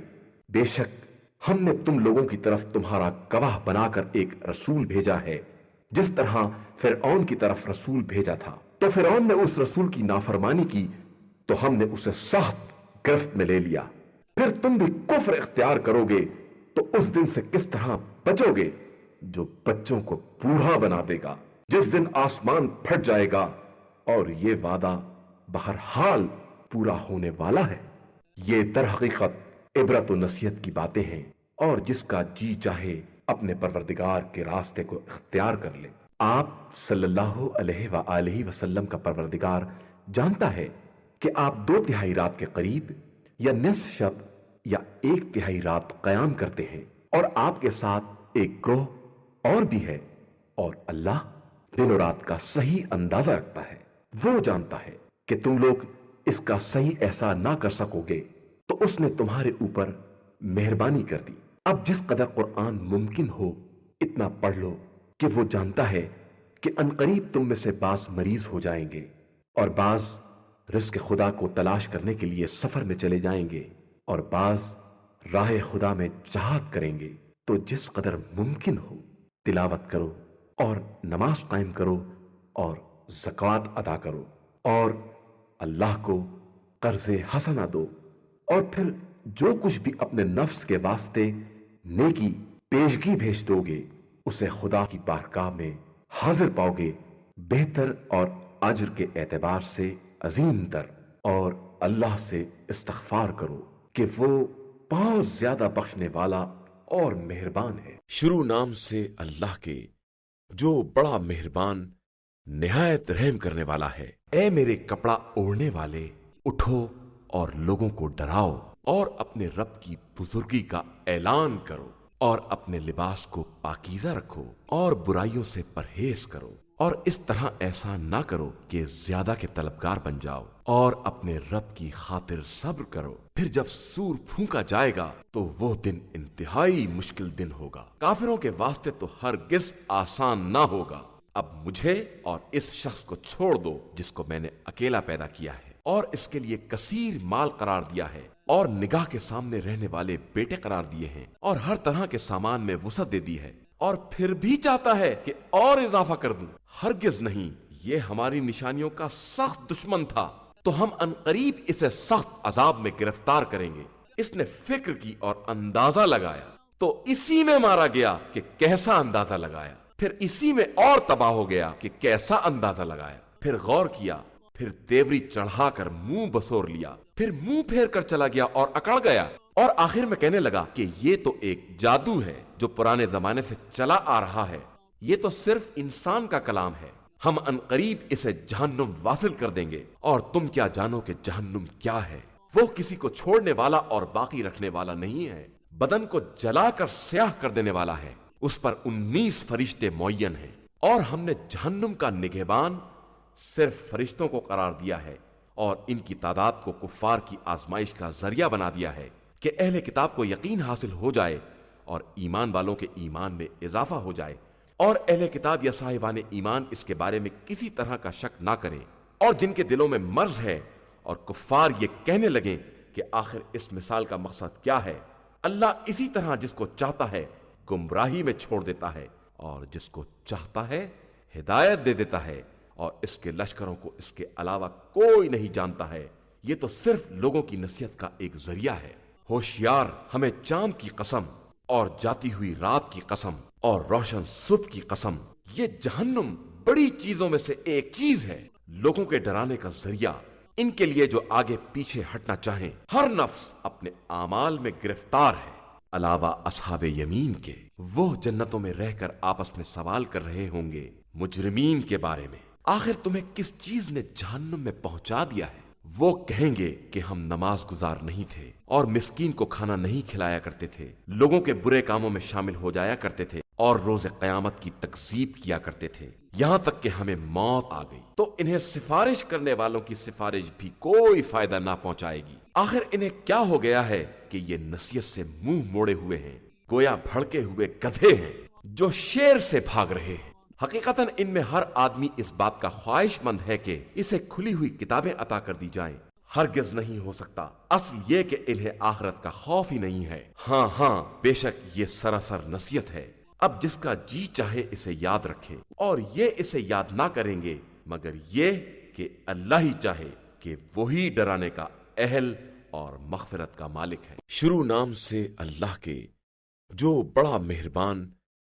بے شک ہم نے تم لوگوں کی طرف تمہارا گواہ بنا کر ایک رسول بھیجا ہے، جس طرح فرعون کی طرف رسول بھیجا تھا، تو فرعون نے اس رسول کی نافرمانی کی تو ہم نے اسے سخت گرفت میں لے لیا، پھر تم بھی کفر اختیار کرو گے تو اس دن سے کس طرح بچو گے جو بچوں کو بوڑھا بنا دے گا، جس دن آسمان پھٹ جائے گا اور یہ وعدہ بہرحال پورا ہونے والا ہے۔ یہ در حقیقت عبرت و نصیحت کی باتیں ہیں، اور جس کا جی چاہے اپنے پروردگار کے راستے کو اختیار کر لے۔ آپ صلی اللہ علیہ وآلہ وسلم کا پروردگار جانتا ہے کہ آپ 2/3 رات کے قریب یا نصف شب یا 1/3 رات قیام کرتے ہیں، اور آپ کے ساتھ ایک گروہ اور بھی ہے، اور اللہ دن و رات کا صحیح اندازہ رکھتا ہے۔ وہ جانتا ہے کہ تم لوگ اس کا صحیح احساس نہ کر سکو گے، تو اس نے تمہارے اوپر مہربانی کر دی۔ اب جس قدر قرآن ممکن ہو اتنا پڑھ لو، کہ وہ جانتا ہے کہ عنقریب تم میں سے بعض مریض ہو جائیں گے، اور بعض رزق خدا کو تلاش کرنے کے لیے سفر میں چلے جائیں گے، اور بعض راہ خدا میں جہاد کریں گے۔ تو جس قدر ممکن ہو تلاوت کرو، اور نماز قائم کرو، اور زکوٰۃ ادا کرو، اور اللہ کو قرض حسنہ دو، اور پھر جو کچھ بھی اپنے نفس کے واسطے نیکی پیشگی بھیج دو گے اسے خدا کی بارگاہ میں حاضر پاؤ گے، بہتر اور اجر کے اعتبار سے عظیم تر۔ اور اللہ سے استغفار کرو کہ وہ بہت زیادہ بخشنے والا اور مہربان ہے۔ شروع نام سے اللہ کے جو بڑا مہربان نہایت رحم کرنے والا ہے۔ اے میرے کپڑا اوڑھنے والے، اٹھو اور لوگوں کو ڈراؤ، اور اپنے رب کی بزرگی کا اعلان کرو، اور اپنے لباس کو پاکیزہ رکھو، اور برائیوں سے پرہیز کرو، اور اس طرح ایسا نہ کرو کہ زیادہ کے طلبگار بن جاؤ، اور اپنے رب کی خاطر صبر کرو۔ پھر جب سور پھونکا جائے گا تو وہ دن انتہائی مشکل دن ہوگا، کافروں کے واسطے تو ہرگز آسان نہ ہوگا۔ اب مجھے اور اس شخص کو چھوڑ دو جس کو میں نے اکیلا پیدا کیا ہے، اور اس کے لیے کثیر مال قرار دیا ہے، اور نگاہ کے سامنے رہنے والے بیٹے قرار دیے ہیں، اور ہر طرح کے سامان میں وسعت دے دی ہے، اور پھر بھی چاہتا ہے کہ اور اضافہ کر دوں۔ ہرگز نہیں، یہ ہماری نشانیوں کا سخت دشمن تھا، تو ہم عنقریب اسے سخت عذاب میں گرفتار کریں گے۔ اس نے فکر کی اور اندازہ لگایا، تو اسی میں مارا گیا کہ کیسا اندازہ لگایا، پھر اسی میں اور تباہ ہو گیا کہ کیسا اندازہ لگایا۔ پھر غور کیا، پھر تیوری چڑھا کر منہ بسور لیا، پھر منہ پھیر کر چلا گیا اور اکڑ گیا، اور آخر میں کہنے لگا کہ یہ تو ایک جادو ہے جو پرانے زمانے سے چلا آ رہا ہے، یہ تو صرف انسان کا کلام ہے، ہم عنقریب اسے جہنم واصل کر دیں گے، اور تم کیا جانو کہ جہنم کیا ہے؟ وہ کسی کو چھوڑنے والا اور باقی رکھنے والا نہیں ہے، بدن کو جلا کر سیاہ کر دینے والا ہے، اس پر 19 فرشتے معین ہیں، اور ہم نے جہنم کا نگہبان صرف فرشتوں کو قرار دیا ہے، اور ان کی تعداد کو کفار کی آزمائش کا ذریعہ بنا دیا ہے کہ اہل کتاب کو یقین حاصل ہو جائے اور ایمان والوں کے ایمان میں اضافہ ہو جائے، اور اہل کتاب یا صاحبان ایمان اس کے بارے میں کسی طرح کا شک نہ کریں، اور جن کے دلوں میں مرض ہے اور کفار یہ کہنے لگیں کہ آخر اس مثال کا مقصد کیا ہے۔ اللہ اسی طرح جس کو چاہتا ہے گمراہی میں چھوڑ دیتا ہے، اور جس کو چاہتا ہے ہدایت دے دیتا ہے، اور اس کے لشکروں کو اس کے علاوہ کوئی نہیں جانتا ہے۔ یہ تو صرف لوگوں کی نصیحت کا ایک ذریعہ ہے۔ ہوشیار، ہمیں چاند کی قسم، اور جاتی ہوئی رات کی قسم، اور روشن صبح کی قسم، یہ جہنم بڑی چیزوں میں سے ایک چیز ہے، لوگوں کے ڈرانے کا ذریعہ، ان کے لیے جو آگے پیچھے ہٹنا چاہیں۔ ہر نفس اپنے اعمال میں گرفتار ہے، علاوہ اصحاب یمین کے۔ وہ جنتوں میں رہ کر آپس میں سوال کر رہے ہوں گے مجرمین کے بارے میں، آخر تمہیں کس چیز نے جہنم میں پہنچا دیا ہے؟ وہ کہیں گے کہ ہم نماز گزار نہیں تھے، اور مسکین کو کھانا نہیں کھلایا کرتے تھے، لوگوں کے برے کاموں میں شامل ہو جایا کرتے تھے، اور روز قیامت کی تکذیب کیا کرتے تھے، یہاں تک کہ ہمیں موت آ گئی۔ تو انہیں سفارش کرنے والوں کی سفارش بھی کوئی فائدہ نہ پہنچائے گی۔ آخر انہیں کیا ہو گیا ہے کہ یہ نصیحت سے منہ موڑے ہوئے ہیں، گویا بھڑکے ہوئے گدھے ہیں جو شیر سے بھاگ رہے ہیں۔ حقیقتاً ان میں ہر آدمی اس بات کا خواہش مند ہے کہ اسے کھلی ہوئی کتابیں عطا کر دی جائیں، ہرگز نہیں ہو سکتا۔ اصل یہ کہ انہیں آخرت کا خوف ہی نہیں ہے۔ ہاں، بے شک یہ سراسر نصیحت ہے۔ اب جس کا جی چاہے اسے یاد رکھے، اور یہ اسے یاد نہ کریں گے مگر یہ کہ اللہ ہی چاہے کہ وہی ڈرانے کا اہل اور مغفرت کا مالک ہے۔ شروع نام سے اللہ کے جو بڑا مہربان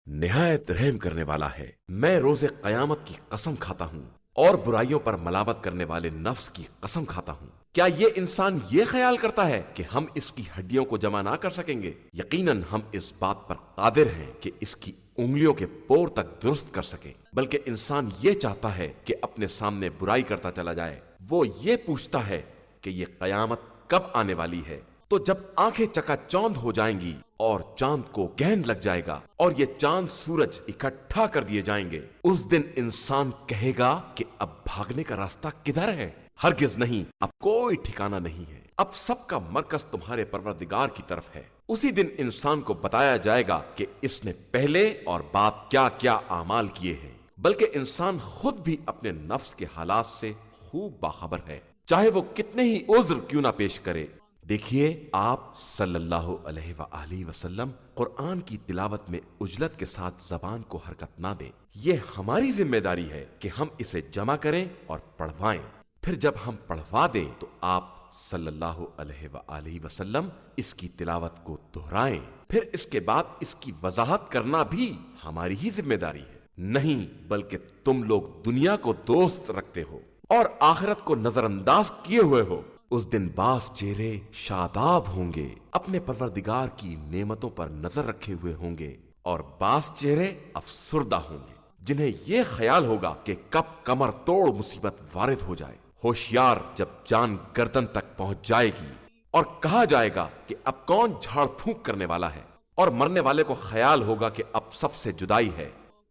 نہایت رحم کرنے والا ہے۔ میں روز قیامت کی قسم کھاتا ہوں اور برائیوں پر ملامت کرنے والے نفس کی قسم کھاتا ہوں۔ کیا یہ انسان یہ خیال کرتا ہے کہ ہم اس کی ہڈیوں کو جمع نہ کر سکیں گے؟ یقیناً ہم اس بات پر قادر ہیں کہ اس کی انگلیوں کے پور تک درست کر سکیں، بلکہ انسان یہ چاہتا ہے کہ اپنے سامنے برائی کرتا چلا جائے۔ وہ یہ پوچھتا ہے کہ یہ قیامت کب آنے والی ہے؟ تو جب آنکھیں چکا چوند ہو جائیں گی اور چاند کو گہن لگ جائے گا اور یہ چاند سورج اکٹھا کر دیے جائیں گے، اس دن انسان کہے گا کہ اب بھاگنے کا راستہ کدھر ہے؟ ہرگز نہیں، اب کوئی ٹھکانہ نہیں ہے، اب سب کا مرکز تمہارے پروردگار کی طرف ہے۔ اسی دن انسان کو بتایا جائے گا کہ اس نے پہلے اور بعد کیا کیا اعمال کیے ہیں، بلکہ انسان خود بھی اپنے نفس کے حالات سے خوب باخبر ہے، چاہے وہ کتنے ہی عذر کیوں نہ پیش کرے۔ دیکھیے، آپ صلی اللہ علیہ وآلہ وسلم قرآن کی تلاوت میں عجلت کے ساتھ زبان کو حرکت نہ دیں۔ یہ ہماری ذمہ داری ہے کہ ہم اسے جمع کریں اور پڑھوائیں، پھر جب ہم پڑھوا دیں تو آپ صلی اللہ علیہ وآلہ وسلم اس کی تلاوت کو دہرائیں، پھر اس کے بعد اس کی وضاحت کرنا بھی ہماری ہی ذمہ داری ہے۔ نہیں، بلکہ تم لوگ دنیا کو دوست رکھتے ہو اور آخرت کو نظر انداز کیے ہوئے ہو۔ اس دن بعض چہرے شاداب ہوں گے، اپنے پروردگار کی نعمتوں پر نظر رکھے ہوئے ہوں گے، اور بعض چہرے افسردہ ہوں گے، جنہیں یہ خیال ہوگا کہ کب کمر توڑ مصیبت وارد ہو جائے۔ ہوشیار، جب جان گردن تک پہنچ جائے گی اور کہا جائے گا کہ اب کون جھاڑ پھونک کرنے والا ہے، اور مرنے والے کو خیال ہوگا کہ اب سب سے جدائی ہے،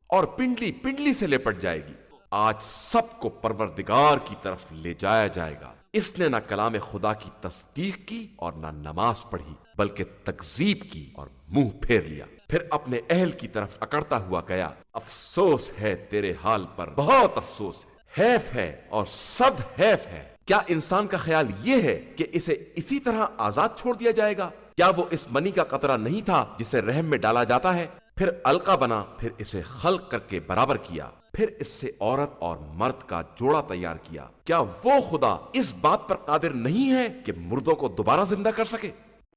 اور پنڈلی پنڈلی سے لپٹ جائے گی۔ آج سب کو پروردگار کی طرف لے جایا جائے گا۔ اس نے نہ کلام خدا کی تصدیق کی اور نہ نماز پڑھی، بلکہ تکذیب کی اور منہ پھیر لیا، پھر اپنے اہل کی طرف اکڑتا ہوا گیا۔ افسوس ہے تیرے حال پر، بہت افسوس ہے، حیف ہے اور صد حیف ہے۔ کیا انسان کا خیال یہ ہے کہ اسے اسی طرح آزاد چھوڑ دیا جائے گا؟ کیا وہ اس منی کا قطرہ نہیں تھا جسے رحم میں ڈالا جاتا ہے، پھر القا بنا، پھر اسے خلق کر کے برابر کیا، پھر اس سے عورت اور مرد کا جوڑا تیار کیا؟ کیا وہ خدا اس بات پر قادر نہیں ہے کہ مردوں کو دوبارہ زندہ کر سکے؟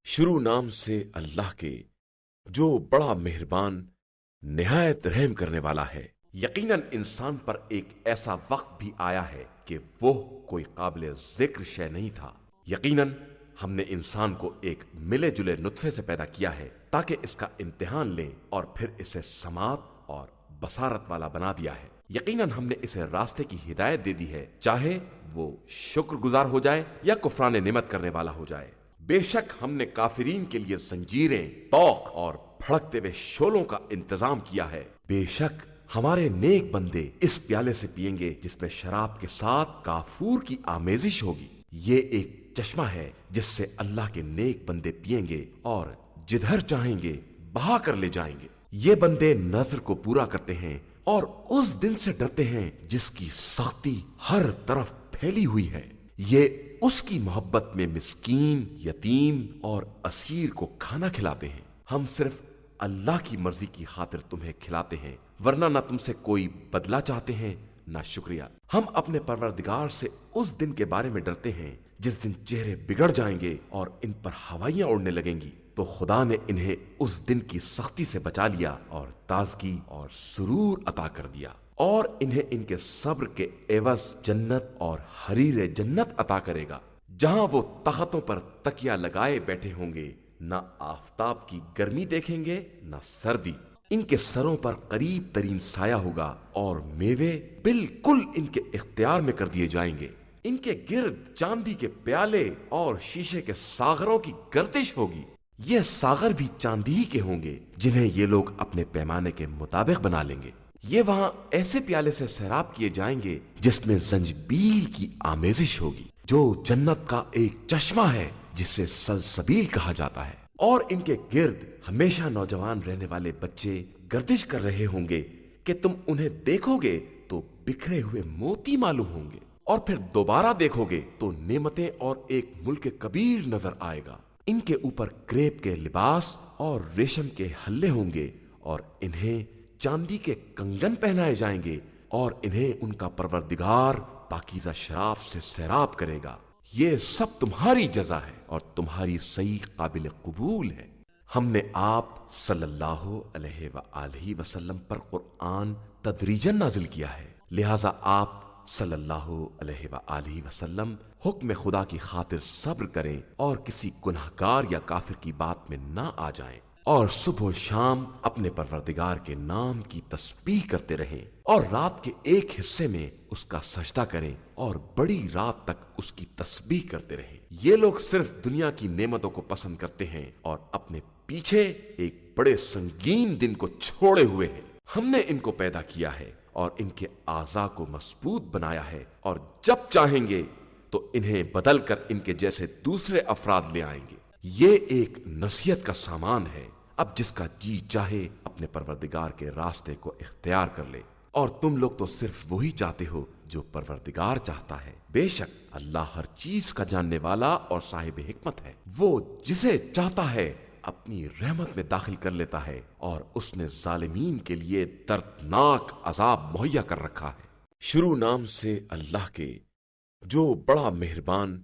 شروع نام سے اللہ کے جو بڑا مہربان نہایت رحم کرنے والا ہے۔ یقیناً انسان پر ایک ایسا وقت بھی آیا ہے کہ وہ کوئی قابل ذکر شے نہیں تھا۔ یقیناً ہم نے انسان کو ایک ملے جلے نطفے سے پیدا کیا ہے تاکہ اس کا امتحان لیں اور پھر اسے سماعت اور بصارت والا بنا دیا ہے۔ یقیناً ہم نے اسے راستے کی ہدایت دے دی ہے، چاہے وہ شکر گزار ہو جائے یا کفران نعمت کرنے والا ہو جائے۔ بے شک ہم نے کافرین کے لیے زنجیریں، طوق اور بھڑکتے ہوئے شعلوں کا انتظام کیا ہے۔ بے شک ہمارے نیک بندے اس پیالے سے پیئیں گے جس میں شراب کے ساتھ کافور کی آمیزش ہوگی۔ یہ ایک چشمہ ہے جس سے اللہ کے نیک بندے پیئیں گے اور جدھر چاہیں گے بہا کر لے جائیں گے۔ یہ بندے نظر کو پورا کرتے ہیں اور اس دن سے ڈرتے ہیں جس کی سختی ہر طرف پھیلی ہوئی ہے۔ یہ اس کی محبت میں مسکین، یتیم اور اسیر کو کھانا کھلاتے ہیں۔ ہم صرف اللہ کی مرضی کی خاطر تمہیں کھلاتے ہیں، ورنہ نہ تم سے کوئی بدلہ چاہتے ہیں نہ شکریہ۔ ہم اپنے پروردگار سے اس دن کے بارے میں ڈرتے ہیں جس دن چہرے بگڑ جائیں گے اور ان پر ہوائیاں اڑنے لگیں گی، تو خدا نے انہیں اس دن کی سختی سے بچا لیا اور تازگی اور سرور عطا کر دیا، اور انہیں ان کے صبر کے عوض جنت اور حریر جنت عطا کرے گا، جہاں وہ تختوں پر تکیہ لگائے بیٹھے ہوں گے، نہ آفتاب کی گرمی دیکھیں گے نہ سردی۔ ان کے سروں پر قریب ترین سایہ ہوگا اور میوے بالکل ان کے اختیار میں کر دیے جائیں گے۔ ان کے گرد چاندی کے پیالے اور شیشے کے ساغروں کی گردش ہوگی۔ یہ ساغر بھی چاندی ہی کے ہوں گے جنہیں یہ لوگ اپنے پیمانے کے مطابق بنا لیں گے۔ یہ وہاں ایسے پیالے سے سیراب کیے جائیں گے جس میں زنجبیل کی آمیزش ہوگی، جو جنت کا ایک چشمہ ہے جسے سلسبیل کہا جاتا ہے، اور ان کے گرد ہمیشہ نوجوان رہنے والے بچے گردش کر رہے ہوں گے کہ تم انہیں دیکھو گے تو بکھرے ہوئے موتی معلوم ہوں گے، اور پھر دوبارہ دیکھو گے تو نعمتیں اور ایک ملک کبیر نظر آئے گا۔ ان کے اوپر کریپ کے لباس اور ریشم کے ہلے ہوں گے، اور انہیں چاندی کے کنگن پہنائے جائیں گے، اور انہیں ان کا پروردگار پاکیزہ شراب سے سیراب کرے گا۔ یہ سب تمہاری جزا ہے اور تمہاری صحیح قابل قبول ہے۔ ہم نے آپ صلی اللہ علیہ وآلہ وسلم پر قرآن تدریجاً نازل کیا ہے، لہذا آپ صلی اللہ علیہ وآلہ وسلم حکم خدا کی خاطر صبر کریں اور کسی گنہگار یا کافر کی بات میں نہ آ جائیں، اور صبح و شام اپنے پروردگار کے نام کی تسبیح کرتے رہیں، اور رات کے ایک حصے میں اس کا سجدہ کریں اور بڑی رات تک اس کی تسبیح کرتے رہیں۔ یہ لوگ صرف دنیا کی نعمتوں کو پسند کرتے ہیں اور اپنے پیچھے ایک بڑے سنگین دن کو چھوڑے ہوئے ہیں۔ ہم نے ان کو پیدا کیا ہے اور ان کے اعضاء کو مضبوط بنایا ہے، اور جب چاہیں گے تو انہیں بدل کر ان کے جیسے دوسرے افراد لے آئیں گے۔ یہ ایک نصیحت کا سامان ہے، اب جس کا جی چاہے اپنے پروردگار کے راستے کو اختیار کر لے، اور تم لوگ تو صرف وہی چاہتے ہو جو پروردگار چاہتا ہے۔ بے شک اللہ ہر چیز کا جاننے والا اور صاحب حکمت ہے، وہ جسے چاہتا ہے اپنی رحمت میں داخل کر لیتا ہے، اور اس نے ظالمین کے لیے دردناک عذاب مہیا کر رکھا ہے۔ شروع نام سے اللہ کے جو بڑا مہربان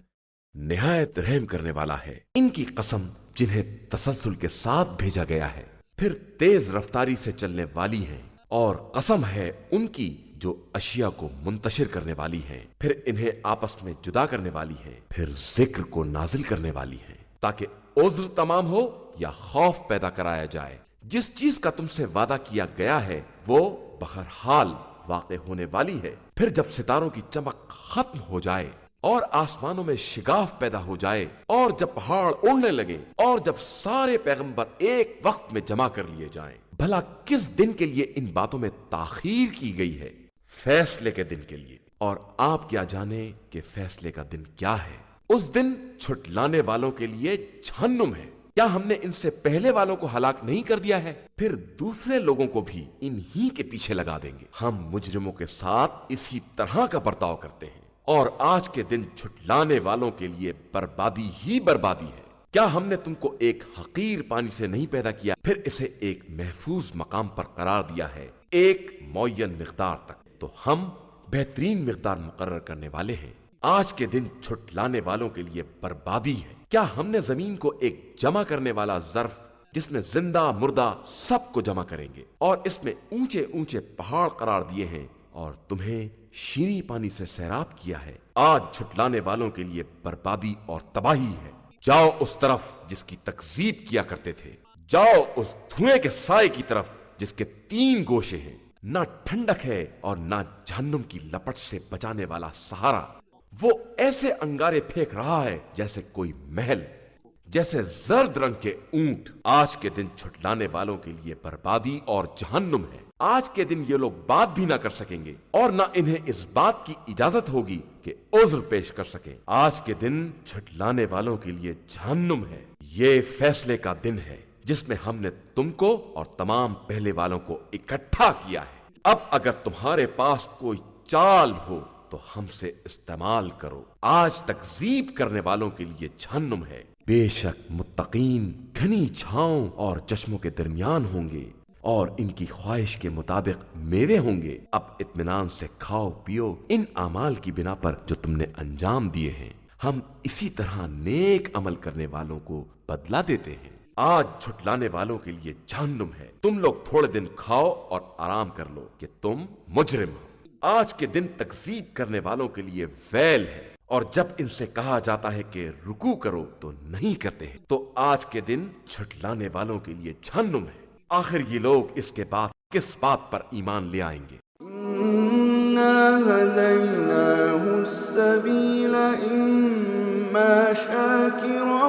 نہایت رحم کرنے والا ہے۔ ان کی قسم جنہیں تسلسل کے ساتھ بھیجا گیا ہے، پھر تیز رفتاری سے چلنے والی ہیں، اور قسم ہے ان کی جو اشیاء کو منتشر کرنے والی ہیں، پھر انہیں آپس میں جدا کرنے والی ہیں، پھر ذکر کو نازل کرنے والی ہیں، تاکہ عذر تمام ہو یا خوف پیدا کرایا جائے۔ جس چیز کا تم سے وعدہ کیا گیا ہے وہ بہرحال واقع ہونے والی ہے۔ پھر جب ستاروں کی چمک ختم ہو جائے اور آسمانوں میں شگاف پیدا ہو جائے، اور جب پہاڑ اڑنے لگے، اور جب سارے پیغمبر ایک وقت میں جمع کر لیے جائیں، بھلا کس دن کے لیے ان باتوں میں تاخیر کی گئی ہے؟ فیصلے کے دن کے لیے، اور آپ کیا جانے کہ فیصلے کا دن کیا ہے۔ اس دن چھٹلانے والوں کے لیے جہنم ہے۔ کیا ہم نے ان سے پہلے والوں کو ہلاک نہیں کر دیا ہے؟ پھر دوسرے لوگوں کو بھی انہی کے پیچھے لگا دیں گے۔ ہم مجرموں کے ساتھ اسی طرح کا برتاؤ کرتے ہیں، اور آج کے دن چھٹلانے والوں کے لیے بربادی ہی بربادی ہے۔ کیا ہم نے تم کو ایک حقیر پانی سے نہیں پیدا کیا، پھر اسے ایک محفوظ مقام پر قرار دیا ہے، ایک معین مقدار تک؟ تو ہم بہترین مقدار مقرر کرنے والے ہیں۔ آج کے دن چھٹلانے والوں کے لیے بربادی ہے۔ کیا ہم نے زمین کو ایک جمع کرنے والا ظرف جس میں زندہ مردہ سب کو جمع کریں گے، اور اس میں اونچے اونچے پہاڑ قرار دیے ہیں، اور تمہیں شیریں پانی سے سیراب کیا ہے؟ آج جھٹلانے والوں کے لیے بربادی اور تباہی ہے۔ جاؤ اس طرف جس کی تکذیب کیا کرتے تھے، جاؤ اس دھوئیں کے سائے کی طرف جس کے 3 گوشے ہیں، نہ ٹھنڈک ہے اور نہ جہنم کی لپٹ سے بچانے والا سہارا۔ وہ ایسے انگارے پھینک رہا ہے جیسے کوئی محل، جیسے زرد رنگ کے اونٹ۔ آج کے دن چھٹلانے والوں کے لیے بربادی اور جہنم ہے۔ آج کے دن یہ لوگ بات بھی نہ کر سکیں گے، اور نہ انہیں اس بات کی اجازت ہوگی کہ عذر پیش کر سکیں۔ آج کے دن چھٹلانے والوں کے لیے جہنم ہے۔ یہ فیصلے کا دن ہے جس میں ہم نے تم کو اور تمام پہلے والوں کو اکٹھا کیا ہے۔ اب اگر تمہارے پاس کوئی چال ہو تو ہم سے استعمال کرو۔ آج تکذیب کرنے والوں کے لیے جہنم ہے۔ بے شک متقین گھنی چھاؤں اور چشموں کے درمیان ہوں گے، اور ان کی خواہش کے مطابق میوے ہوں گے۔ اب اطمینان سے کھاؤ پیو ان اعمال کی بنا پر جو تم نے انجام دیے ہیں۔ ہم اسی طرح نیک عمل کرنے والوں کو بدلہ دیتے ہیں۔ آج جھٹلانے والوں کے لیے جہنم ہے۔ تم لوگ تھوڑے دن کھاؤ اور آرام کر لو کہ تم مجرم ہو۔ آج کے دن تکذیب کرنے والوں کے لیے ویل ہے، اور جب ان سے کہا جاتا ہے کہ رکوع کرو تو نہیں کرتے ہیں۔ تو آج کے دن جھٹلانے والوں کے لیے جہنم ہے۔ آخر یہ لوگ اس کے بعد کس بات پر ایمان لے آئیں گے؟ إِنَّا هَدَيْنَاهُ السَّبِيلَ إِمَّا شَاكِرًا